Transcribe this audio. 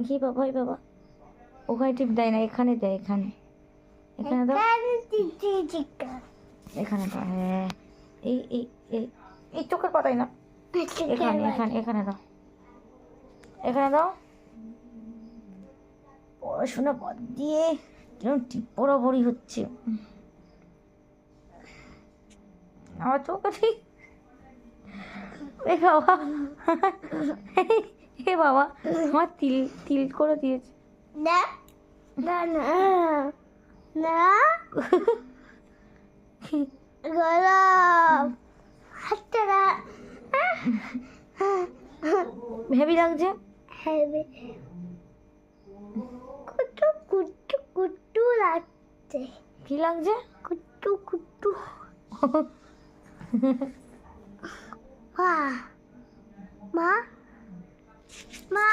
কি বাবা বাবা, ওখানে টিপ দেয় না, এখানে দেয়, এখানে এখানে দাও, এখানে দাও। হ্যাঁ, এই এই এই এই চোখের পাতাই না, এখানে এখানে এখানে দাও, এখানে দাও। পড়াশোনা বাদ দিয়ে কেন টিপ বরাবরই হচ্ছে আমার চোখে ঠিক। এ বাবা, এ বাবা, আমার তিল তিল করে দিয়েছে। না না না না গরম হাতটা না হেভি লাগছে। হেবি কুটু কুটু কুটু লাগছে। কি লাগছে? কুটু কুটু মা মা মা